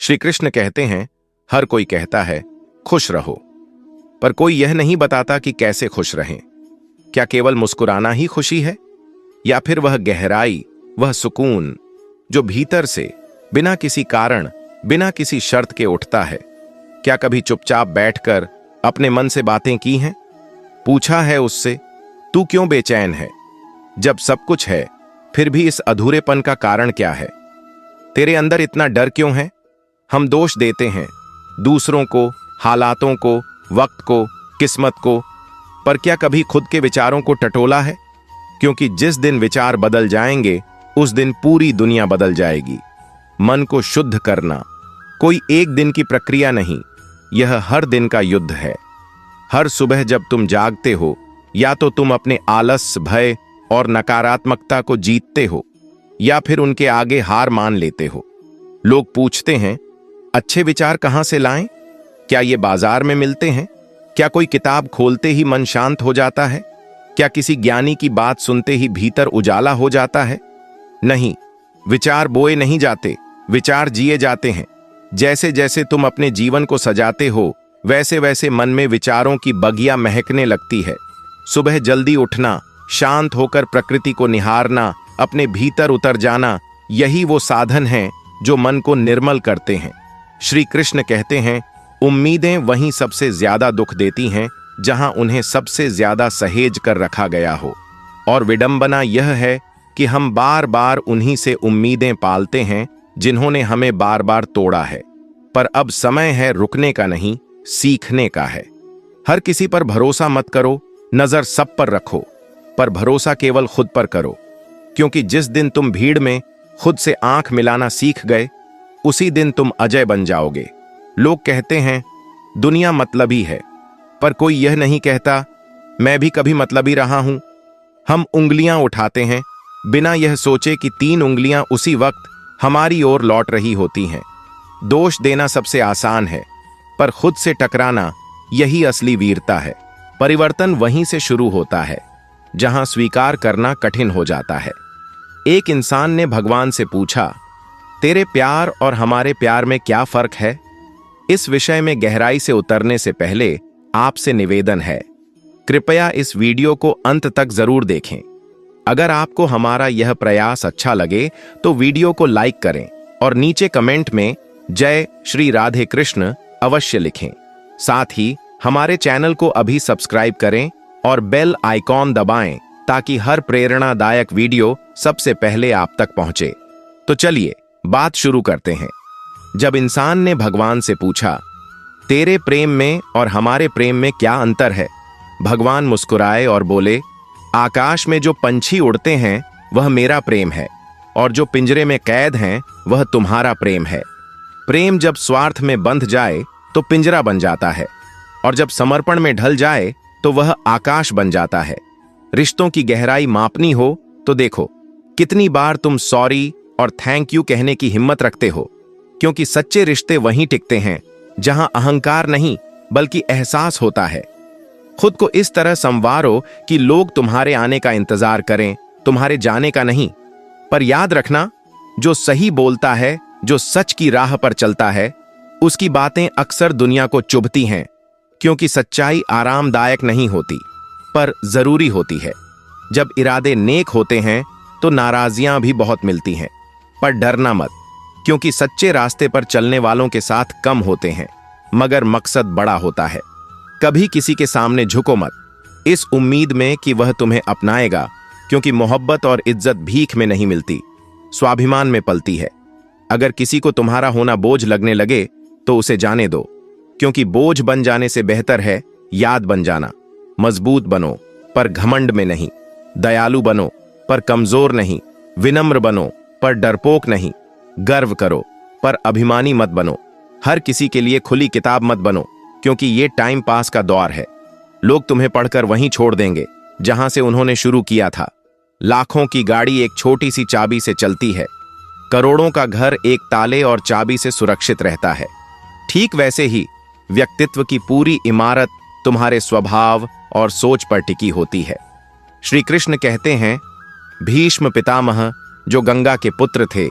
श्री कृष्ण कहते हैं, हर कोई कहता है खुश रहो, पर कोई यह नहीं बताता कि कैसे खुश रहें। क्या केवल मुस्कुराना ही खुशी है, या फिर वह गहराई, वह सुकून जो भीतर से बिना किसी कारण, बिना किसी शर्त के उठता है? क्या कभी चुपचाप बैठकर अपने मन से बातें की हैं? पूछा है उससे, तू क्यों बेचैन है? जब सब कुछ है फिर भी इस अधूरेपन का कारण क्या है? तेरे अंदर इतना डर क्यों है? हम दोष देते हैं दूसरों को, हालातों को, वक्त को, किस्मत को, पर क्या कभी खुद के विचारों को टटोला है? क्योंकि जिस दिन विचार बदल जाएंगे उस दिन पूरी दुनिया बदल जाएगी। मन को शुद्ध करना कोई एक दिन की प्रक्रिया नहीं, यह हर दिन का युद्ध है। हर सुबह जब तुम जागते हो, या तो तुम अपने आलस, भय और नकारात्मकता को जीतते हो, या फिर उनके आगे हार मान लेते हो। लोग पूछते हैं, अच्छे विचार कहां से लाएं? क्या ये बाजार में मिलते हैं? क्या कोई किताब खोलते ही मन शांत हो जाता है? क्या किसी ज्ञानी की बात सुनते ही भीतर उजाला हो जाता है? नहीं, विचार बोए नहीं जाते, विचार जिए जाते हैं। जैसे जैसे तुम अपने जीवन को सजाते हो, वैसे वैसे मन में विचारों की बगिया महकने लगती है। सुबह जल्दी उठना, शांत होकर प्रकृति को निहारना, अपने भीतर उतर जाना, यही वो साधन हैं जो मन को निर्मल करते हैं। श्री कृष्ण कहते हैं, उम्मीदें वहीं सबसे ज्यादा दुख देती हैं जहां उन्हें सबसे ज्यादा सहेज कर रखा गया हो। और विडंबना यह है कि हम बार बार उन्हीं से उम्मीदें पालते हैं जिन्होंने हमें बार बार तोड़ा है। पर अब समय है रुकने का नहीं, सीखने का है। हर किसी पर भरोसा मत करो, नजर सब पर रखो, पर भरोसा केवल खुद पर करो। क्योंकि जिस दिन तुम भीड़ में खुद से आंख मिलाना सीख गए, उसी दिन तुम अजय बन जाओगे। लोग कहते हैं दुनिया मतलबी है, पर कोई यह नहीं कहता मैं भी कभी मतलबी रहा हूं। हम उंगलियां उठाते हैं बिना यह सोचे कि 3 उंगलियां उसी वक्त हमारी ओर लौट रही होती हैं। दोष देना सबसे आसान है, पर खुद से टकराना यही असली वीरता है। परिवर्तन वहीं से शुरू होता है जहां स्वीकार करना कठिन हो जाता है। एक इंसान ने भगवान से पूछा, तेरे प्यार और हमारे प्यार में क्या फर्क है? इस विषय में गहराई से उतरने से पहले आपसे निवेदन है, कृपया इस वीडियो को अंत तक जरूर देखें। अगर आपको हमारा यह प्रयास अच्छा लगे तो वीडियो को लाइक करें और नीचे कमेंट में जय श्री राधे कृष्ण अवश्य लिखें। साथ ही हमारे चैनल को अभी सब्सक्राइब करें और बेल आइकॉन दबाएं ताकि हर प्रेरणादायक वीडियो सबसे पहले आप तक पहुंचे। तो चलिए बात शुरू करते हैं। जब इंसान ने भगवान से पूछा, तेरे प्रेम में और हमारे प्रेम में क्या अंतर है? भगवान मुस्कुराए और बोले, आकाश में जो पंछी उड़ते हैं वह मेरा प्रेम है, और जो पिंजरे में कैद हैं वह तुम्हारा प्रेम है। प्रेम जब स्वार्थ में बंध जाए तो पिंजरा बन जाता है, और जब समर्पण में ढल जाए तो वह आकाश बन जाता है। रिश्तों की गहराई मापनी हो तो देखो कितनी बार तुम सॉरी और थैंक यू कहने की हिम्मत रखते हो। क्योंकि सच्चे रिश्ते वहीं टिकते हैं जहां अहंकार नहीं बल्कि एहसास होता है। खुद को इस तरह संवारो कि लोग तुम्हारे आने का इंतजार करें, तुम्हारे जाने का नहीं। पर याद रखना, जो सही बोलता है, जो सच की राह पर चलता है, उसकी बातें अक्सर दुनिया को चुभती हैं। क्योंकि सच्चाई आरामदायक नहीं होती, पर जरूरी होती है। जब इरादे नेक होते हैं तो नाराजियां भी बहुत मिलती हैं, पर डरना मत, क्योंकि सच्चे रास्ते पर चलने वालों के साथ कम होते हैं, मगर मकसद बड़ा होता है। कभी किसी के सामने झुको मत, इस उम्मीद में कि वह तुम्हें अपनाएगा, क्योंकि मोहब्बत और इज्जत भीख में नहीं मिलती, स्वाभिमान में पलती है। अगर किसी को तुम्हारा होना बोझ लगने लगे तो उसे जाने दो, क्योंकि बोझ बन जाने से बेहतर है याद बन जाना। मजबूत बनो पर घमंड में नहीं, दयालु बनो पर कमजोर नहीं, विनम्र बनो पर डरपोक नहीं, गर्व करो पर अभिमानी मत बनो। हर किसी के लिए खुली किताब मत बनो, क्योंकि ये टाइम पास का दौर है। लोग तुम्हें पढ़कर वहीं छोड़ देंगे जहां से उन्होंने शुरू किया था। लाखों की गाड़ी एक छोटी सी चाबी से चलती है, करोड़ों का घर एक ताले और चाबी से सुरक्षित रहता है। ठीक वैसे ही व्यक्तित्व की पूरी इमारत तुम्हारे स्वभाव और सोच पर टिकी होती है। श्री कृष्ण कहते हैं, भीष्म पितामह जो गंगा के पुत्र थे,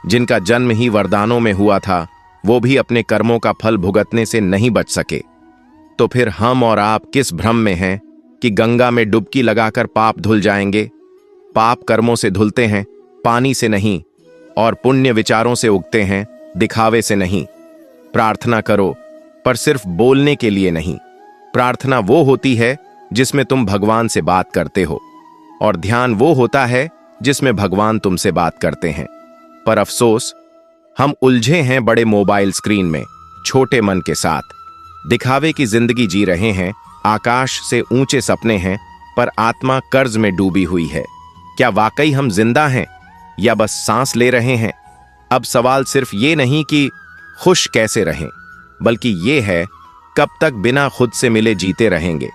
जिनका जन्म ही वरदानों में हुआ था, वो भी अपने कर्मों का फल भुगतने से नहीं बच सके, तो फिर हम और आप किस भ्रम में हैं कि गंगा में डुबकी लगाकर पाप धुल जाएंगे। पाप कर्मों से धुलते हैं, पानी से नहीं, और पुण्य विचारों से उगते हैं, दिखावे से नहीं। प्रार्थना करो, पर सिर्फ बोलने के लिए नहीं। प्रार्थना वो होती है जिसमें तुम भगवान से बात करते हो, और ध्यान वो होता है जिसमें भगवान तुमसे बात करते हैं। पर अफसोस, हम उलझे हैं बड़े मोबाइल स्क्रीन में, छोटे मन के साथ। दिखावे की जिंदगी जी रहे हैं, आकाश से ऊंचे सपने हैं, पर आत्मा कर्ज में डूबी हुई है। क्या वाकई हम जिंदा हैं या बस सांस ले रहे हैं? अब सवाल सिर्फ ये नहीं कि खुश कैसे रहें, बल्कि ये है कब तक बिना खुद से मिले जीते रहेंगे?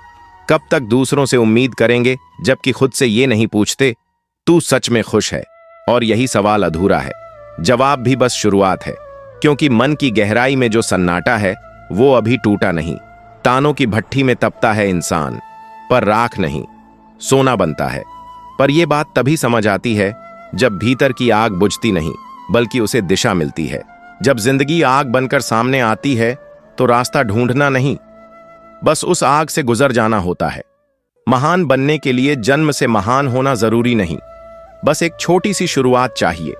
कब तक दूसरों से उम्मीद करेंगे जबकि खुद से ये नहीं पूछते तू सच में खुश है? और यही सवाल अधूरा है। जवाब भी बस शुरुआत है, क्योंकि मन की गहराई में जो सन्नाटा है वो अभी टूटा नहीं। तानों की भट्ठी में तपता है इंसान, पर राख नहीं, सोना बनता है। पर यह बात तभी समझ आती है जब भीतर की आग बुझती नहीं, बल्कि उसे दिशा मिलती है। जब जिंदगी आग बनकर सामने आती है तो रास्ता ढूंढना नहीं, बस उस आग से गुजर जाना होता है। महान बनने के लिए जन्म से महान होना जरूरी नहीं, बस एक छोटी सी शुरुआत चाहिए।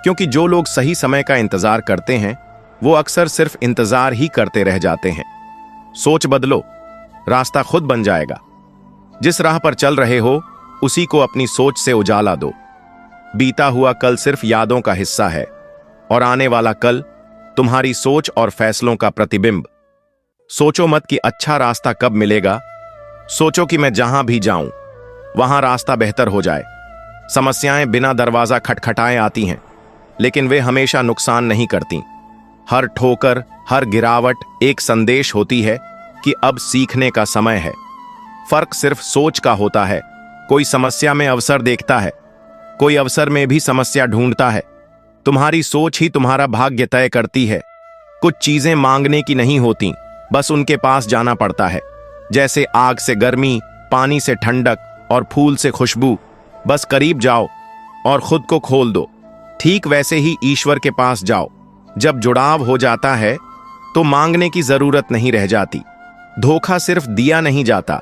क्योंकि जो लोग सही समय का इंतजार करते हैं वो अक्सर सिर्फ इंतजार ही करते रह जाते हैं। सोच बदलो, रास्ता खुद बन जाएगा। जिस राह पर चल रहे हो उसी को अपनी सोच से उजाला दो। बीता हुआ कल सिर्फ यादों का हिस्सा है, और आने वाला कल तुम्हारी सोच और फैसलों का प्रतिबिंब। सोचो मत कि अच्छा रास्ता कब मिलेगा, सोचो कि मैं जहां भी जाऊं वहां रास्ता बेहतर हो जाए। समस्याएं बिना दरवाजा खटखटाए आती हैं, लेकिन वे हमेशा नुकसान नहीं करती। हर ठोकर, हर गिरावट एक संदेश होती है कि अब सीखने का समय है। फर्क सिर्फ सोच का होता है। कोई समस्या में अवसर देखता है, कोई अवसर में भी समस्या ढूंढता है। तुम्हारी सोच ही तुम्हारा भाग्य तय करती है। कुछ चीजें मांगने की नहीं होती, बस उनके पास जाना पड़ता है। जैसे आग से गर्मी, पानी से ठंडक और फूल से खुशबू। बस करीब जाओ और खुद को खोल दो। ठीक वैसे ही ईश्वर के पास जाओ। जब जुड़ाव हो जाता है तो मांगने की जरूरत नहीं रह जाती। धोखा सिर्फ दिया नहीं जाता,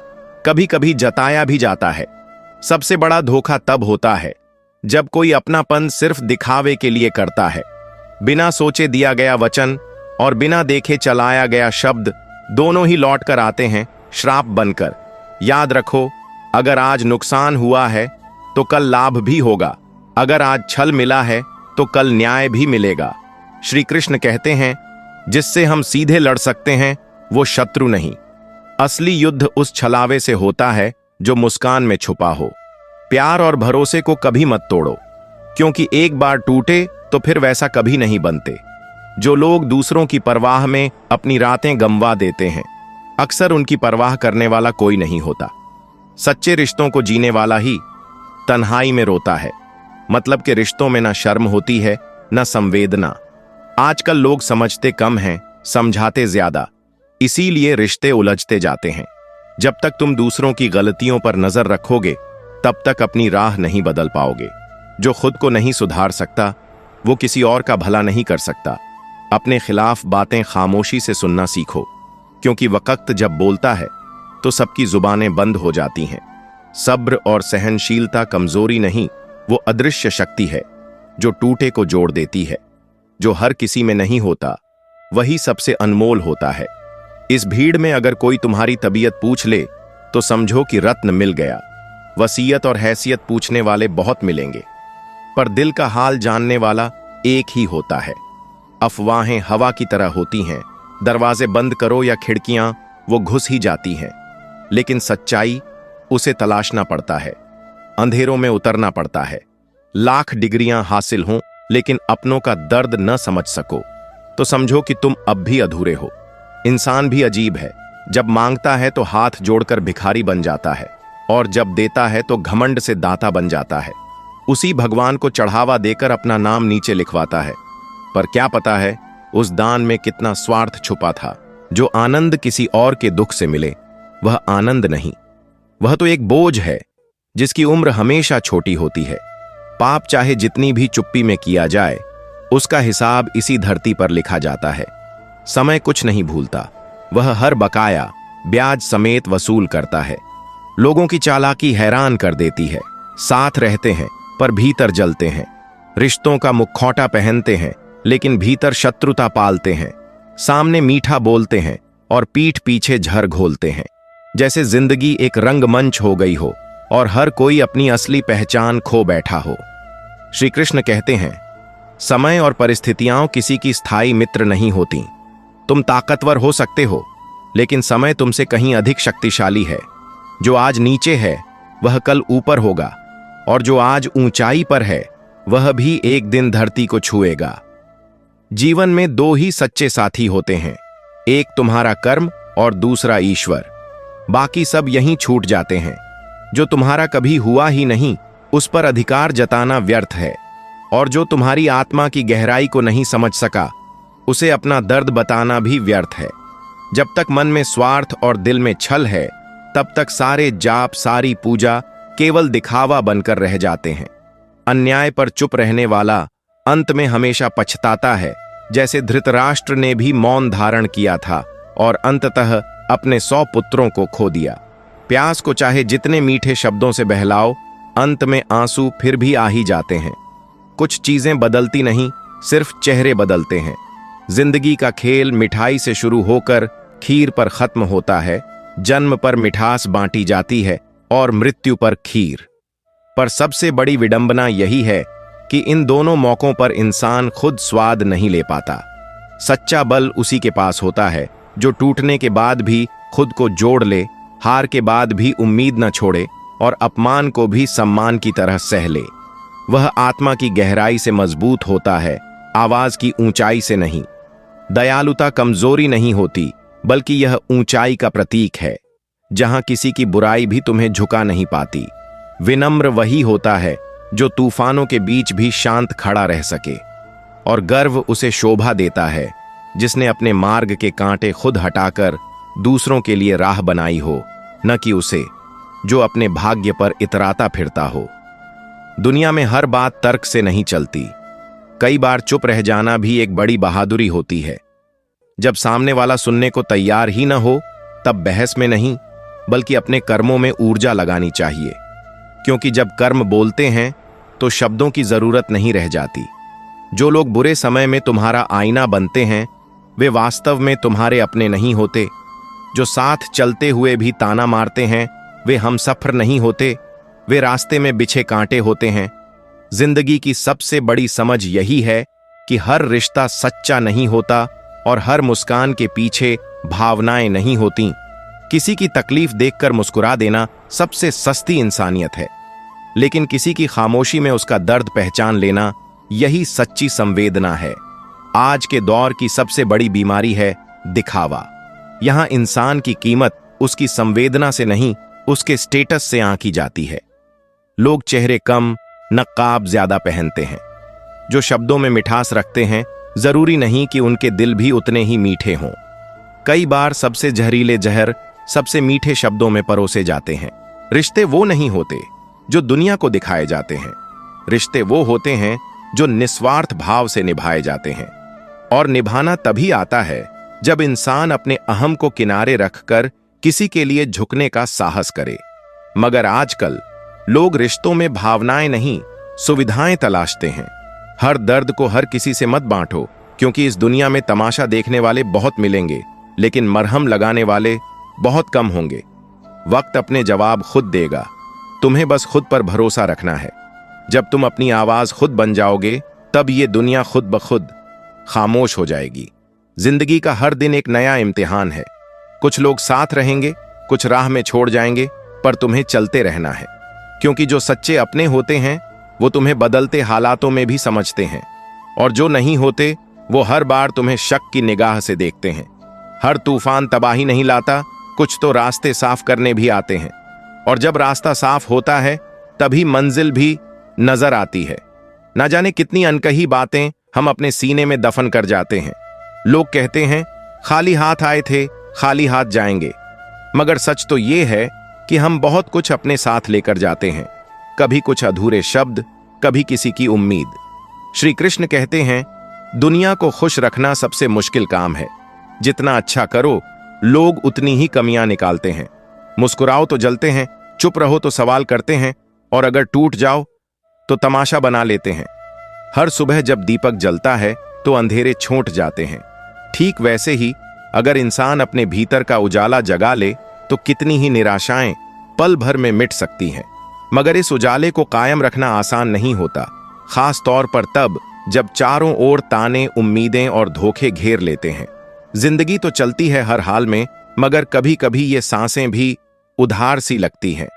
कभी कभी जताया भी जाता है। सबसे बड़ा धोखा तब होता है जब कोई अपनापन सिर्फ दिखावे के लिए करता है। बिना सोचे दिया गया वचन और बिना देखे चलाया गया शब्द दोनों ही लौट कर आते हैं श्राप बनकर। याद रखो, अगर आज नुकसान हुआ है तो कल लाभ भी होगा। अगर आज छल मिला है तो कल न्याय भी मिलेगा। श्री कृष्ण कहते हैं, जिससे हम सीधे लड़ सकते हैं वो शत्रु नहीं, असली युद्ध उस छलावे से होता है जो मुस्कान में छुपा हो। प्यार और भरोसे को कभी मत तोड़ो, क्योंकि एक बार टूटे तो फिर वैसा कभी नहीं बनते। जो लोग दूसरों की परवाह में अपनी रातें गंवा देते हैं, अक्सर उनकी परवाह करने वाला कोई नहीं होता। सच्चे रिश्तों को जीने वाला ही तन्हाई में रोता है। मतलब के रिश्तों में ना शर्म होती है, ना संवेदना। आजकल लोग समझते कम हैं, समझाते ज्यादा, इसीलिए रिश्ते उलझते जाते हैं। जब तक तुम दूसरों की गलतियों पर नजर रखोगे तब तक अपनी राह नहीं बदल पाओगे। जो खुद को नहीं सुधार सकता वो किसी और का भला नहीं कर सकता। अपने खिलाफ बातें खामोशी से सुनना सीखो, क्योंकि वक्त जब बोलता है तो सबकी जुबानें बंद हो जाती हैं। सब्र और सहनशीलता कमजोरी नहीं, वो अदृश्य शक्ति है जो टूटे को जोड़ देती है। जो हर किसी में नहीं होता वही सबसे अनमोल होता है। इस भीड़ में अगर कोई तुम्हारी तबीयत पूछ ले तो समझो कि रत्न मिल गया। वसीयत और हैसियत पूछने वाले बहुत मिलेंगे, पर दिल का हाल जानने वाला एक ही होता है। अफवाहें हवा की तरह होती हैं, दरवाजे बंद करो या खिड़कियां, वो घुस ही जाती हैं। लेकिन सच्चाई, उसे तलाशना पड़ता है, अंधेरों में उतरना पड़ता है। लाख डिग्रियां हासिल हों लेकिन अपनों का दर्द न समझ सको तो समझो कि तुम अब भी अधूरे हो। इंसान भी अजीब है, जब मांगता है तो हाथ जोड़कर भिखारी बन जाता है, और जब देता है तो घमंड से दाता बन जाता है। उसी भगवान को चढ़ावा देकर अपना नाम नीचे लिखवाता है, पर क्या पता है उस दान में कितना स्वार्थ छुपा था। जो आनंद किसी और के दुख से मिले वह आनंद नहीं, वह तो एक बोझ है जिसकी उम्र हमेशा छोटी होती है। पाप चाहे जितनी भी चुप्पी में किया जाए, उसका हिसाब इसी धरती पर लिखा जाता है। समय कुछ नहीं भूलता, वह हर बकाया ब्याज समेत वसूल करता है। लोगों की चालाकी हैरान कर देती है। साथ रहते हैं पर भीतर जलते हैं, रिश्तों का मुखौटा पहनते हैं लेकिन भीतर शत्रुता पालते हैं, सामने मीठा बोलते हैं और पीठ पीछे झर घोलते हैं। जैसे जिंदगी एक रंगमंच हो गई हो और हर कोई अपनी असली पहचान खो बैठा हो। श्री कृष्ण कहते हैं, समय और परिस्थितियां किसी की स्थायी मित्र नहीं होती। तुम ताकतवर हो सकते हो, लेकिन समय तुमसे कहीं अधिक शक्तिशाली है। जो आज नीचे है वह कल ऊपर होगा, और जो आज ऊंचाई पर है वह भी एक दिन धरती को छुएगा। जीवन में दो ही सच्चे साथी होते हैं, एक तुम्हारा कर्म और दूसरा ईश्वर। बाकी सब यहीं छूट जाते हैं। जो तुम्हारा कभी हुआ ही नहीं उस पर अधिकार जताना व्यर्थ है, और जो तुम्हारी आत्मा की गहराई को नहीं समझ सका उसे अपना दर्द बताना भी व्यर्थ है। जब तक मन में स्वार्थ और दिल में छल है, तब तक सारे जाप, सारी पूजा केवल दिखावा बनकर रह जाते हैं। अन्याय पर चुप रहने वाला अंत में हमेशा पछताता है, जैसे धृतराष्ट्र ने भी मौन धारण किया था और अंततः अपने 100 पुत्रों को खो दिया। प्यास को चाहे जितने मीठे शब्दों से बहलाओ, अंत में आंसू फिर भी आ ही जाते हैं। कुछ चीजें बदलती नहीं, सिर्फ चेहरे बदलते हैं। जिंदगी का खेल मिठाई से शुरू होकर खीर पर खत्म होता है। जन्म पर मिठास बांटी जाती है और मृत्यु पर खीर। पर सबसे बड़ी विडंबना यही है कि इन दोनों मौकों पर इंसान खुद स्वाद नहीं ले पाता। सच्चा बल उसी के पास होता है जो टूटने के बाद भी खुद को जोड़ ले, हार के बाद भी उम्मीद न छोड़े और अपमान को भी सम्मान की तरह सह ले। वह आत्मा की गहराई से मजबूत होता है, आवाज की ऊंचाई से नहीं। दयालुता कमजोरी नहीं होती, बल्कि यह ऊंचाई का प्रतीक है, जहां किसी की बुराई भी तुम्हें झुका नहीं पाती। विनम्र वही होता है जो तूफानों के बीच भी शांत खड़ा रह सके, और गर्व उसे शोभा देता है जिसने अपने मार्ग के कांटे खुद हटाकर दूसरों के लिए राह बनाई हो, न कि उसे जो अपने भाग्य पर इतराता फिरता हो। दुनिया में हर बात तर्क से नहीं चलती। कई बार चुप रह जाना भी एक बड़ी बहादुरी होती है। जब सामने वाला सुनने को तैयार ही न हो, तब बहस में नहीं बल्कि अपने कर्मों में ऊर्जा लगानी चाहिए, क्योंकि जब कर्म बोलते हैं तो शब्दों की जरूरत नहीं रह जाती। जो लोग बुरे समय में तुम्हारा आईना बनते हैं वे वास्तव में तुम्हारे अपने नहीं होते। जो साथ चलते हुए भी ताना मारते हैं वे हमसफर नहीं होते, वे रास्ते में बिछे कांटे होते हैं। जिंदगी की सबसे बड़ी समझ यही है कि हर रिश्ता सच्चा नहीं होता और हर मुस्कान के पीछे भावनाएं नहीं होती। किसी की तकलीफ देखकर मुस्कुरा देना सबसे सस्ती इंसानियत है, लेकिन किसी की खामोशी में उसका दर्द पहचान लेना यही सच्ची संवेदना है। आज के दौर की सबसे बड़ी बीमारी है दिखावा। यहां इंसान की कीमत उसकी संवेदना से नहीं, उसके स्टेटस से आंकी जाती है। लोग चेहरे कम, नकाब ज्यादा पहनते हैं। जो शब्दों में मिठास रखते हैं, जरूरी नहीं कि उनके दिल भी उतने ही मीठे हों। कई बार सबसे जहरीले जहर सबसे मीठे शब्दों में परोसे जाते हैं। रिश्ते वो नहीं होते जो दुनिया को दिखाए जाते हैं, रिश्ते वो होते हैं जो निस्वार्थ भाव से निभाए जाते हैं। और निभाना तभी आता है जब इंसान अपने अहम को किनारे रखकर किसी के लिए झुकने का साहस करे। मगर आजकल लोग रिश्तों में भावनाएं नहीं, सुविधाएं तलाशते हैं। हर दर्द को हर किसी से मत बांटो, क्योंकि इस दुनिया में तमाशा देखने वाले बहुत मिलेंगे, लेकिन मरहम लगाने वाले बहुत कम होंगे। वक्त अपने जवाब खुद देगा, तुम्हें बस खुद पर भरोसा रखना है। जब तुम अपनी आवाज खुद बन जाओगे, तब ये दुनिया खुद ब खुद खामोश हो जाएगी। जिंदगी का हर दिन एक नया इम्तिहान है। कुछ लोग साथ रहेंगे, कुछ राह में छोड़ जाएंगे, पर तुम्हें चलते रहना है, क्योंकि जो सच्चे अपने होते हैं वो तुम्हें बदलते हालातों में भी समझते हैं, और जो नहीं होते वो हर बार तुम्हें शक की निगाह से देखते हैं। हर तूफान तबाही नहीं लाता, कुछ तो रास्ते साफ करने भी आते हैं, और जब रास्ता साफ होता है तभी मंजिल भी नजर आती है। ना जाने कितनी अनकही बातें हम अपने सीने में दफन कर जाते हैं। लोग कहते हैं खाली हाथ आए थे, खाली हाथ जाएंगे, मगर सच तो ये है कि हम बहुत कुछ अपने साथ लेकर जाते हैं। कभी कुछ अधूरे शब्द, कभी किसी की उम्मीद। श्री कृष्ण कहते हैं दुनिया को खुश रखना सबसे मुश्किल काम है। जितना अच्छा करो, लोग उतनी ही कमियां निकालते हैं। मुस्कुराओ तो जलते हैं, चुप रहो तो सवाल करते हैं, और अगर टूट जाओ तो तमाशा बना लेते हैं। हर सुबह जब दीपक जलता है तो अंधेरे छोंट जाते हैं। ठीक वैसे ही अगर इंसान अपने भीतर का उजाला जगा ले तो कितनी ही निराशाएं पल भर में मिट सकती हैं। मगर इस उजाले को कायम रखना आसान नहीं होता, खास तौर पर तब जब चारों ओर ताने, उम्मीदें और धोखे घेर लेते हैं। जिंदगी तो चलती है हर हाल में, मगर कभी कभी ये सांसें भी उधार सी लगती हैं।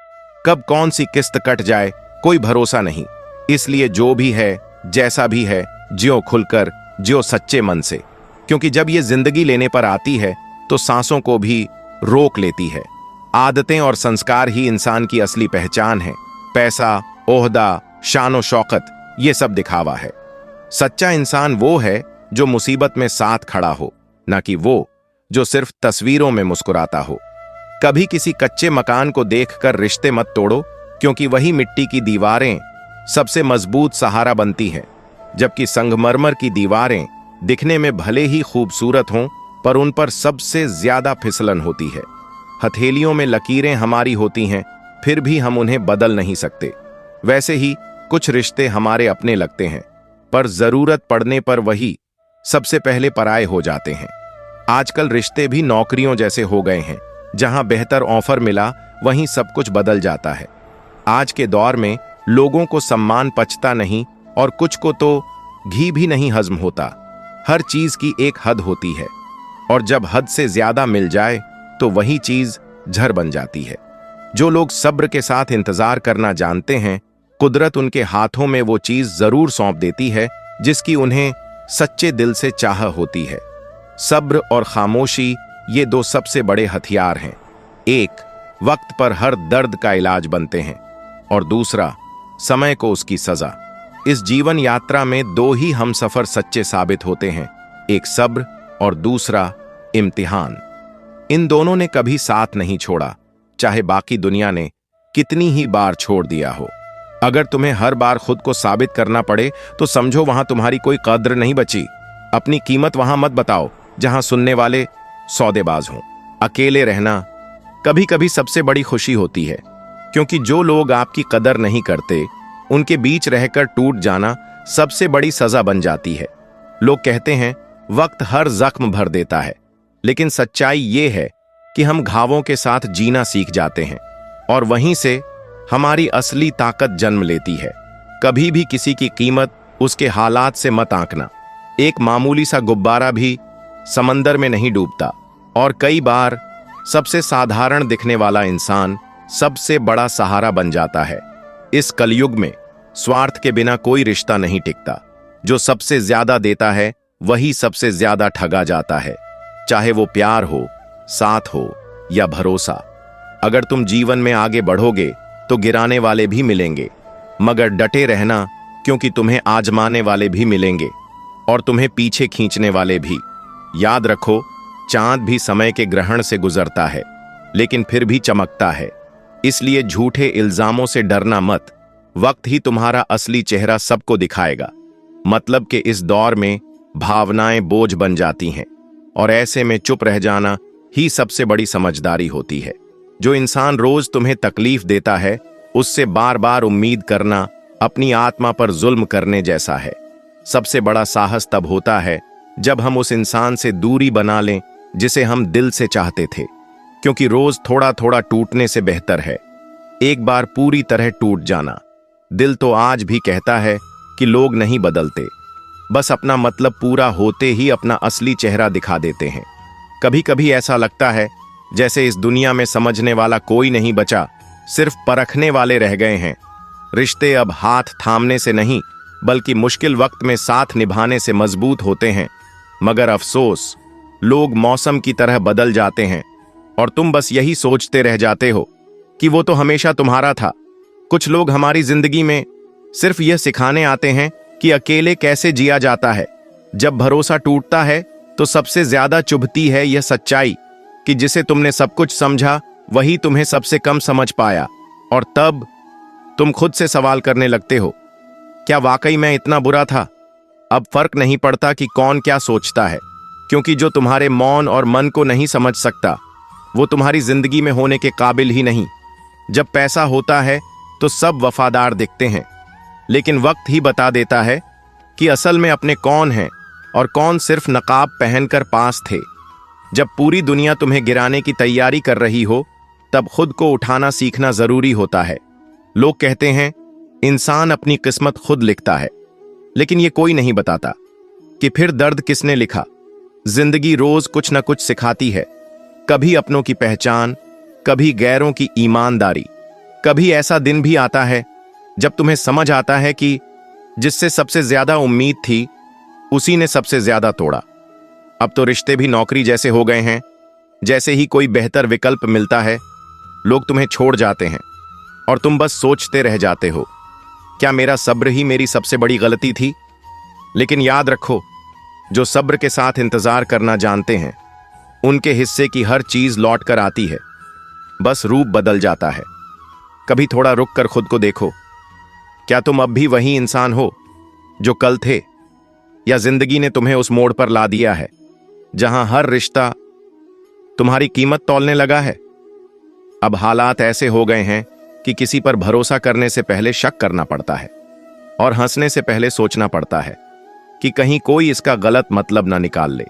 कब कौन सी किस्त कट जाए कोई भरोसा नहीं। इसलिए जो भी है, जैसा भी है, जियो खुलकर, जियो सच्चे मन से। क्योंकि जब ये जिंदगी लेने पर आती है तो सांसों को भी रोक लेती है। आदतें और संस्कार ही इंसान की असली पहचान है। पैसा, ओहदा, शानो शौकत, ये सब दिखावा है। सच्चा इंसान वो है जो मुसीबत में साथ खड़ा हो, ना कि वो जो सिर्फ तस्वीरों में मुस्कुराता हो। कभी किसी कच्चे मकान को देखकर रिश्ते मत तोड़ो, क्योंकि वही मिट्टी की दीवारें सबसे मजबूत सहारा बनती हैं। जबकि संगमरमर की दीवारें दिखने में भले ही खूबसूरत हों, पर उन पर सबसे ज्यादा फिसलन होती है। हथेलियों में लकीरें हमारी होती हैं, फिर भी हम उन्हें बदल नहीं सकते। वैसे ही कुछ रिश्ते हमारे अपने लगते हैं, पर जरूरत पड़ने पर वही सबसे पहले पराये हो जाते हैं। आजकल रिश्ते भी नौकरियों जैसे हो गए हैं, जहां बेहतर ऑफर मिला वहीं सब कुछ बदल जाता है। आज के दौर में लोगों को सम्मान पचता नहीं, और कुछ को तो घी भी नहीं हजम होता। हर चीज की एक हद होती है, और जब हद से ज्यादा मिल जाए तो वही चीज जहर बन जाती है। जो लोग सब्र के साथ इंतजार करना जानते हैं, कुदरत उनके हाथों में वो चीज जरूर सौंप देती है जिसकी उन्हें सच्चे दिल से चाह होती है। सब्र और खामोशी, ये दो सबसे बड़े हथियार हैं। एक वक्त पर हर दर्द का इलाज बनते हैं, और दूसरा समय को उसकी सजा। इस जीवन यात्रा में दो ही हमसफर सच्चे साबित होते हैं, एक सब्र और दूसरा इम्तिहान। इन दोनों ने कभी साथ नहीं छोड़ा, चाहे बाकी दुनिया ने कितनी ही बार छोड़ दिया हो। अगर तुम्हें हर बार खुद को साबित करना पड़े तो समझो वहां तुम्हारी कोई कद्र नहीं बची। अपनी कीमत वहां मत बताओ जहां सुनने वाले सौदेबाज हों। अकेले रहना कभी कभी सबसे बड़ी खुशी होती है, क्योंकि जो लोग आपकी कदर नहीं करते, उनके बीच रहकर टूट जाना सबसे बड़ी सजा बन जाती है। लोग कहते हैं वक्त हर जख्म भर देता है, लेकिन सच्चाई ये है कि हम घावों के साथ जीना सीख जाते हैं, और वहीं से हमारी असली ताकत जन्म लेती है। कभी भी किसी की कीमत उसके हालात से मत आंकना। एक मामूली सा गुब्बारा भी समंदर में नहीं डूबता, और कई बार सबसे साधारण दिखने वाला इंसान सबसे बड़ा सहारा बन जाता है। इस कलयुग में स्वार्थ के बिना कोई रिश्ता नहीं टिकता। जो सबसे ज्यादा देता है वही सबसे ज्यादा ठगा जाता है, चाहे वो प्यार हो, साथ हो या भरोसा। अगर तुम जीवन में आगे बढ़ोगे तो गिराने वाले भी मिलेंगे, मगर डटे रहना, क्योंकि तुम्हें आजमाने वाले भी मिलेंगे और तुम्हें पीछे खींचने वाले भी। याद रखो, चांद भी समय के ग्रहण से गुजरता है, लेकिन फिर भी चमकता है। इसलिए झूठे इल्जामों से डरना मत। वक्त ही तुम्हारा असली चेहरा सबको दिखाएगा। मतलब कि इस दौर में भावनाएं बोझ बन जाती हैं, और ऐसे में चुप रह जाना ही सबसे बड़ी समझदारी होती है। जो इंसान रोज तुम्हें तकलीफ देता है, उससे बार बार उम्मीद करना अपनी आत्मा पर जुल्म करने जैसा है। सबसे बड़ा साहस तब होता है जब हम उस इंसान से दूरी बना लें जिसे हम दिल से चाहते थे, क्योंकि रोज थोड़ा थोड़ा टूटने से बेहतर है एक बार पूरी तरह टूट जाना। दिल तो आज भी कहता है कि लोग नहीं बदलते, बस अपना मतलब पूरा होते ही अपना असली चेहरा दिखा देते हैं। कभी कभी ऐसा लगता है जैसे इस दुनिया में समझने वाला कोई नहीं बचा, सिर्फ परखने वाले रह गए हैं। रिश्ते अब हाथ थामने से नहीं, बल्कि मुश्किल वक्त में साथ निभाने से मजबूत होते हैं। मगर अफसोस, लोग मौसम की तरह बदल जाते हैं, और तुम बस यही सोचते रह जाते हो कि वो तो हमेशा तुम्हारा था। कुछ लोग हमारी जिंदगी में सिर्फ यह सिखाने आते हैं कि अकेले कैसे जिया जाता है। जब भरोसा टूटता है तो सबसे ज्यादा चुभती है यह सच्चाई कि जिसे तुमने सब कुछ समझा, वही तुम्हें सबसे कम समझ पाया। और तब तुम खुद से सवाल करने लगते हो, क्या वाकई मैं इतना बुरा था? अब फर्क नहीं पड़ता कि कौन क्या सोचता है, क्योंकि जो तुम्हारे मौन और मन को नहीं समझ सकता वो तुम्हारी जिंदगी में होने के काबिल ही नहीं। जब पैसा होता है तो सब वफादार दिखते हैं, लेकिन वक्त ही बता देता है कि असल में अपने कौन हैं और कौन सिर्फ नकाब पहनकर पास थे। जब पूरी दुनिया तुम्हें गिराने की तैयारी कर रही हो तब खुद को उठाना सीखना जरूरी होता है। लोग कहते हैं इंसान अपनी किस्मत खुद लिखता है, लेकिन ये कोई नहीं बताता कि फिर दर्द किसने लिखा। जिंदगी रोज कुछ न कुछ सिखाती है, कभी अपनों की पहचान, कभी गैरों की ईमानदारी। कभी ऐसा दिन भी आता है जब तुम्हें समझ आता है कि जिससे सबसे ज्यादा उम्मीद थी उसी ने सबसे ज्यादा तोड़ा। अब तो रिश्ते भी नौकरी जैसे हो गए हैं, जैसे ही कोई बेहतर विकल्प मिलता है लोग तुम्हें छोड़ जाते हैं और तुम बस सोचते रह जाते हो, क्या मेरा सब्र ही मेरी सबसे बड़ी गलती थी? लेकिन याद रखो, जो सब्र के साथ इंतजार करना जानते हैं उनके हिस्से की हर चीज लौट कर आती है, बस रूप बदल जाता है। कभी थोड़ा रुक कर खुद को देखो, क्या तुम अब भी वही इंसान हो जो कल थे, या जिंदगी ने तुम्हें उस मोड़ पर ला दिया है जहां हर रिश्ता तुम्हारी कीमत तौलने लगा है? अब हालात ऐसे हो गए हैं कि किसी पर भरोसा करने से पहले शक करना पड़ता है और हंसने से पहले सोचना पड़ता है कि कहीं कोई इसका गलत मतलब ना निकाल ले।